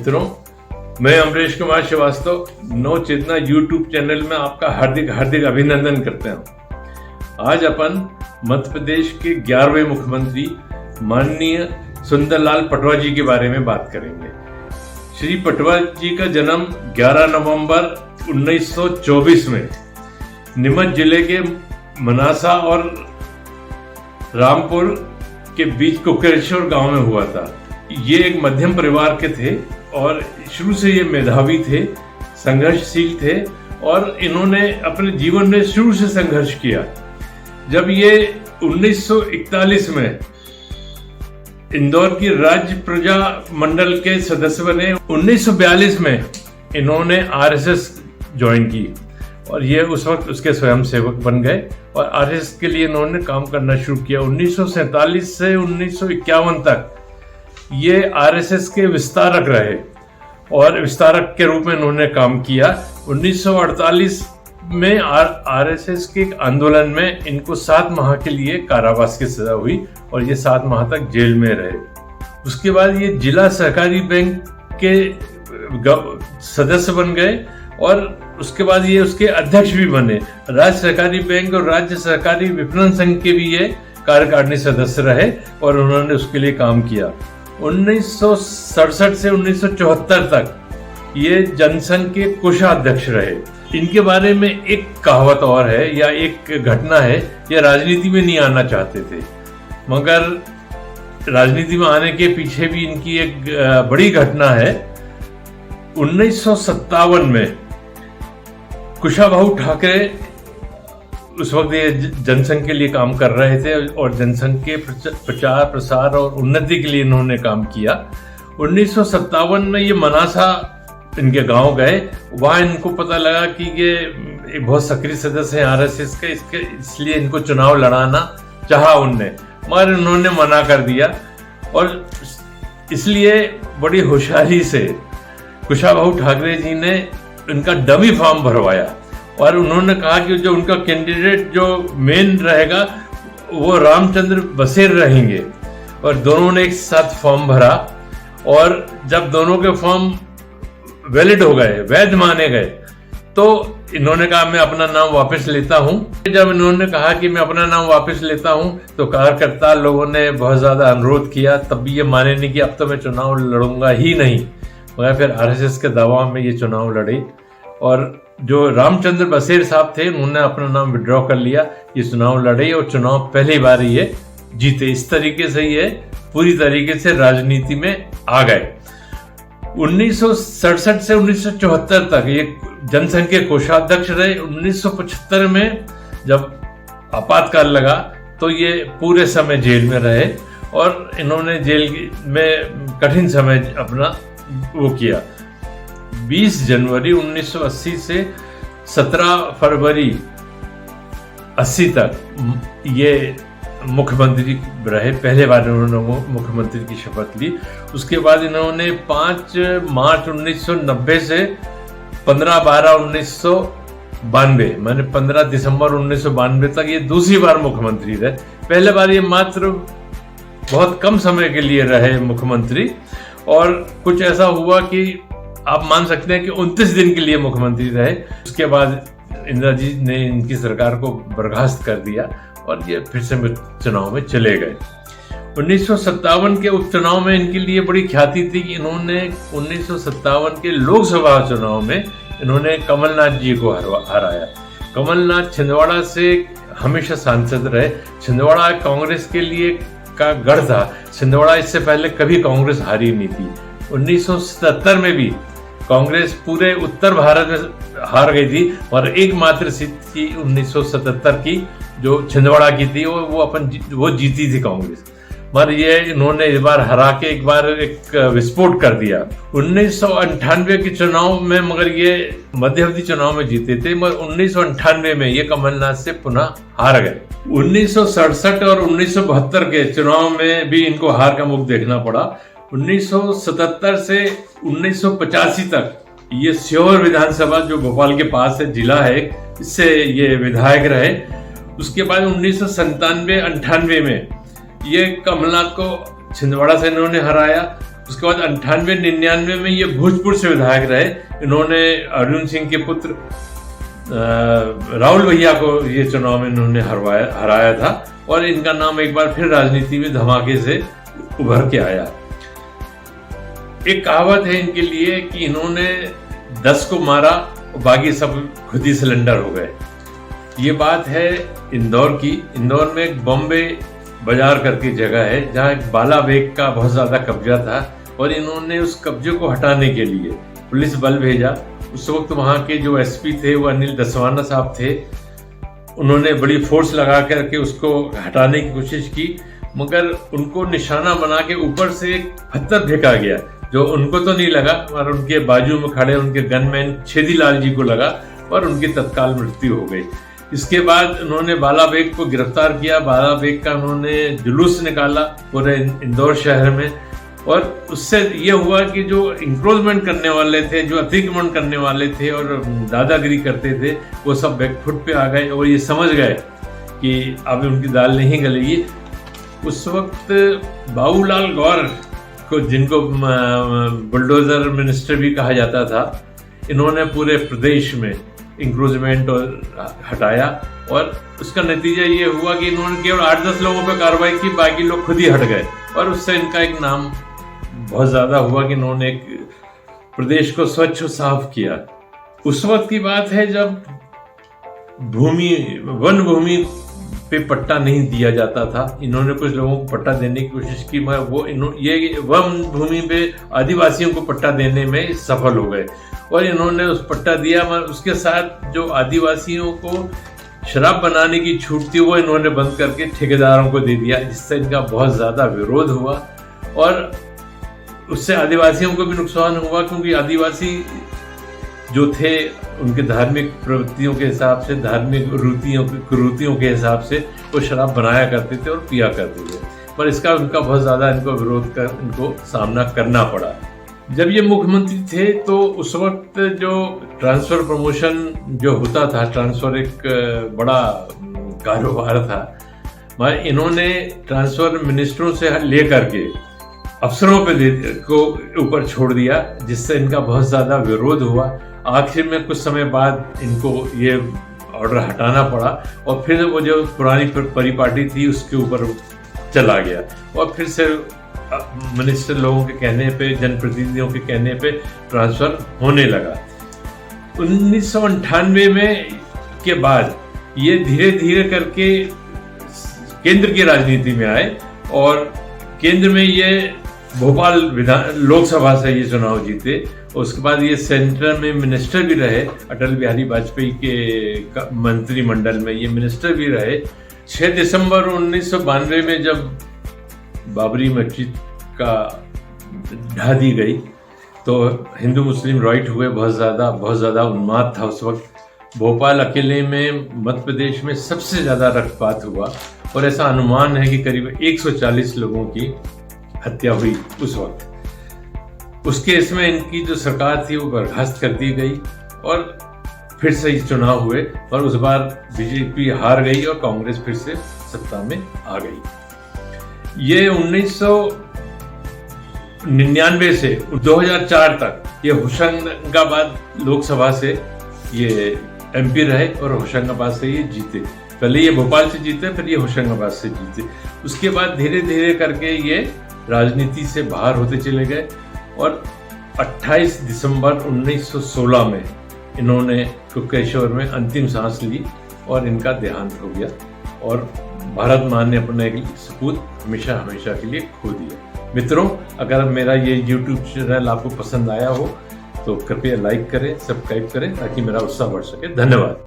मित्रों, मैं अमरीश कुमार श्रीवास्तव नव चेतना यूट्यूब चैनल में आपका हार्दिक अभिनंदन करते हैं। आज अपन मध्य प्रदेश के 11वें मुख्यमंत्री माननीय सुंदरलाल पटवा जी के बारे में बात करेंगे। श्री पटवा जी का जन्म 11 नवंबर 1924 में नीमच जिले के मनासा और रामपुर के बीच कुकरेश्वर गांव में हुआ था। ये एक मध्यम परिवार के थे और शुरू से ये मेधावी थे, संघर्षशील थे और इन्होंने अपने जीवन में शुरू से संघर्ष किया। जब ये 1941 में इंदौर की राज्य प्रजा मंडल के सदस्य बने, 1942 में इन्होंने आरएसएस ज्वाइन की और ये उस वक्त उसके स्वयं सेवक बन गए और आरएसएस के लिए इन्होंने काम करना शुरू किया। 1947 से 1951 तक ये आरएसएस के विस्तारक रहे और विस्तारक के रूप में इन्होंने काम किया। 1948 में आरएसएस के एक आंदोलन में इनको 7 माह के लिए कारावास की सजा हुई और ये 7 माह तक जेल में रहे। उसके बाद ये जिला सहकारी बैंक के सदस्य बन गए और उसके बाद ये उसके अध्यक्ष भी बने। राज्य सहकारी बैंक और राज्य सहकारी विपणन संघ के भी ये कार्यकारिणी सदस्य रहे और उन्होंने उसके लिए काम किया। 1967 से 1974 तक ये जनसंघ के कोषाध्यक्ष रहे। इनके बारे में एक कहावत और है या एक घटना है, ये राजनीति में नहीं आना चाहते थे मगर राजनीति में आने के पीछे भी इनकी एक बड़ी घटना है। 1957 में कुशाभाऊ ठाकरे उस वक्त ये जनसंघ के लिए काम कर रहे थे और जनसंघ के प्रचार प्रसार और उन्नति के लिए इन्होंने काम किया। 1957 में ये मनासा इनके गांव गए। वहां इनको पता लगा कि ये एक बहुत सक्रिय सदस्य हैं आरएसएस के, इसलिए इनको चुनाव लड़ाना चाहा उनने, मगर उन्होंने मना कर दिया और इसलिए बड़ी होशियारी से कुशाभाऊ ठाकरे जी ने इनका डमी फॉर्म भरवाया और उन्होंने कहा कि जो उनका कैंडिडेट जो मेन रहेगा वो रामचंद्र बसेर रहेंगे और दोनों ने एक साथ फॉर्म भरा और जब दोनों के फॉर्म वैलिड हो गए, वैध माने गए, तो इन्होंने कहा मैं अपना नाम वापस लेता हूं। जब इन्होंने कहा कि मैं अपना नाम वापस लेता हूं तो कार्यकर्ता लोगों ने बहुत ज्यादा अनुरोध किया, तब भी ये माने नहीं कि अब तो मैं चुनाव लड़ूंगा ही नहीं, मगर फिर आरएसएस के दबाव में ये चुनाव लड़े और जो रामचंद्र बसेर साहब थे उन्होंने अपना नाम विड्रॉ कर लिया। ये चुनाव लड़े और चुनाव पहली बार ये जीते। इस तरीके से ये पूरी तरीके से राजनीति में आ गए। 1967 से 1974 तक ये जनसंघ के कोषाध्यक्ष रहे। 1975 में जब आपातकाल लगा तो ये पूरे समय जेल में रहे और इन्होंने जेल में कठिन समय अपना वो किया। 20 जनवरी 1980 से 17 फरवरी 80 तक ये मुख्यमंत्री रहे। पहले बार इन्होंने मुख्यमंत्री की शपथ ली। उसके बाद इन्होंने 5 मार्च 1990 से 15/12/1992 माने 15 दिसंबर 1992 तक ये दूसरी बार मुख्यमंत्री रहे। पहले बार ये मात्र बहुत कम समय के लिए रहे मुख्यमंत्री और कुछ ऐसा हुआ कि आप मान सकते हैं कि 29 दिन के लिए मुख्यमंत्री रहे। उसके बाद इंदिरा जी ने इनकी सरकार को बर्खास्त कर दिया और ये फिर से चुनाव में चले गए। 1957 के उपचुनाव में इनके लिए बड़ी ख्याति थी कि इन्होंने 1957 के लोकसभा चुनाव में इन्होंने कमलनाथ जी को हराया। कमलनाथ छिंदवाड़ा से हमेशा सांसद रहे। छिंदवाड़ा कांग्रेस के लिए का गढ़ था। छिंदवाड़ा इससे पहले कभी कांग्रेस हारी नहीं थी। 1977 में भी कांग्रेस पूरे उत्तर भारत में हार गई थी और एकमात्र सीट थी 1977 की जो छिंदवाड़ा की थी वो जीती थी कांग्रेस, मगर ये इन्होंने इस बार हरा के एक विस्फोट कर दिया। 1998 के चुनाव में मगर ये मध्यावधि चुनाव में जीते थे, मगर 1998 में ये कमलनाथ से पुनः हार गए। 1967 और 1972 के चुनाव में भी इनको हार का मुख देखना पड़ा। 1977 से 1985 तक ये सीहोर विधानसभा जो भोपाल के पास है जिला है, इससे ये विधायक रहे। उसके बाद 1997-98 में ये कमलनाथ को छिंदवाड़ा से इन्होंने हराया उसके बाद 98-99 में ये भोजपुर से विधायक रहे। इन्होंने अर्जुन सिंह के पुत्र राहुल भैया को ये चुनाव में इन्होंने हराया था और इनका नाम एक बार फिर राजनीति में धमाके से उभर के आया। एक कहावत है इनके लिए कि इन्होंने 10 को मारा और बाकी सब खुद ही सिलेंडर हो गए। ये बात है इंदौर की। इंदौर में एक बॉम्बे बाजार करके जगह है जहाँ एक बाला बेग का बहुत ज्यादा कब्जा था और इन्होंने उस कब्जे को हटाने के लिए पुलिस बल भेजा। उस वक्त वहाँ के जो एसपी थे वो अनिल दसवाना साहब थे। उन्होंने बड़ी फोर्स लगा करके उसको हटाने की कोशिश की, मगर उनको निशाना बना के ऊपर से एक पत्थर फेंका गया जो उनको तो नहीं लगा और उनके बाजू में खड़े उनके गनमैन छेदीलाल जी को लगा और उनकी तत्काल मृत्यु हो गई। इसके बाद उन्होंने बाला बेग को गिरफ्तार किया। बाला बेग का उन्होंने जुलूस निकाला पूरे इंदौर शहर में और उससे ये हुआ कि जो इंक्रोचमेंट करने वाले थे, जो अतिक्रमण करने वाले थे और दादागिरी करते थे, वो सब बैकफुट पे आ गए और ये समझ गए कि अब उनकी दाल नहीं गलेगी। उस वक्त बाबूलाल गौर को, जिनको बुलडोजर मिनिस्टर भी कहा जाता था, इन्होंने पूरे प्रदेश में इंक्रोचमेंट हटाया और उसका नतीजा ये हुआ कि इन्होंने केवल 8-10 लोगों पर कार्रवाई की, बाकी लोग खुद ही हट गए और उससे इनका एक नाम बहुत ज्यादा हुआ कि इन्होंने एक प्रदेश को स्वच्छ साफ किया। उस वक्त की बात है जब वन भूमि पे पट्टा नहीं दिया जाता था। इन्होंने कुछ लोगों को पट्टा देने की कोशिश की, मगर ये वन भूमि पे आदिवासियों को पट्टा देने में सफल हो गए और इन्होंने उस पट्टा दिया, मगर उसके साथ जो आदिवासियों को शराब बनाने की छूट थी वो इन्होंने बंद करके ठेकेदारों को दे दिया, जिससे इनका बहुत ज्यादा विरोध हुआ और उससे आदिवासियों को भी नुकसान हुआ, क्योंकि आदिवासी जो थे उनके धार्मिक प्रवृत्तियों के हिसाब से, धार्मिक कुरीतियों के हिसाब से वो शराब बनाया करते थे और पिया करते थे, पर इसका उनका बहुत ज्यादा इनको विरोध कर इनको सामना करना पड़ा। जब ये मुख्यमंत्री थे तो उस वक्त जो ट्रांसफर प्रमोशन जो होता था, ट्रांसफर एक बड़ा कारोबार था, मगर इन्होंने ट्रांसफर मिनिस्टरों से लेकर के अफसरों पे को ऊपर छोड़ दिया, जिससे इनका बहुत ज्यादा विरोध हुआ। आखिर में कुछ समय बाद इनको ये ऑर्डर हटाना पड़ा और फिर वो जो पुरानी परिपाटी थी उसके ऊपर चला गया और फिर से मिनिस्टर लोगों के कहने पे, जनप्रतिनिधियों के कहने पे ट्रांसफर होने लगा। 1998 में के बाद ये धीरे धीरे करके केंद्र की राजनीति में आए और केंद्र में ये भोपाल लोकसभा से ये चुनाव जीते। उसके बाद ये सेंटर में मिनिस्टर भी रहे, अटल बिहारी वाजपेयी के मंत्रिमंडल में ये मिनिस्टर भी रहे। 6 दिसंबर 1992 में जब बाबरी मस्जिद का ढा दी गई तो हिंदू मुस्लिम राइट हुए, बहुत ज़्यादा उन्माद था उस वक्त। भोपाल अकेले में मध्य प्रदेश में सबसे ज़्यादा रक्तपात हुआ और ऐसा अनुमान है कि करीब 140 लोगों की हत्या हुई उस वक्त। उस केस में इनकी जो सरकार थी वो बर्खास्त कर दी गई और फिर से ही चुनाव हुए और उस बार बीजेपी हार गई और कांग्रेस फिर से सत्ता में आ गई। ये 1999 से 2004 तक ये होशंगाबाद लोकसभा से ये एमपी रहे और होशंगाबाद से ये जीते। पहले ये भोपाल से जीते, फिर ये होशंगाबाद से जीते। उसके बाद धीरे धीरे करके ये राजनीति से बाहर होते चले गए और 28 दिसंबर 1916 में इन्होंने कुकेश्वर में अंतिम सांस ली और इनका देहांत हो गया और भारत माँ ने अपना एक सपूत हमेशा हमेशा के लिए खो दिया। मित्रों, अगर मेरा ये YouTube चैनल आपको पसंद आया हो तो कृपया लाइक करें, सब्सक्राइब करें ताकि मेरा उत्साह बढ़ सके। धन्यवाद।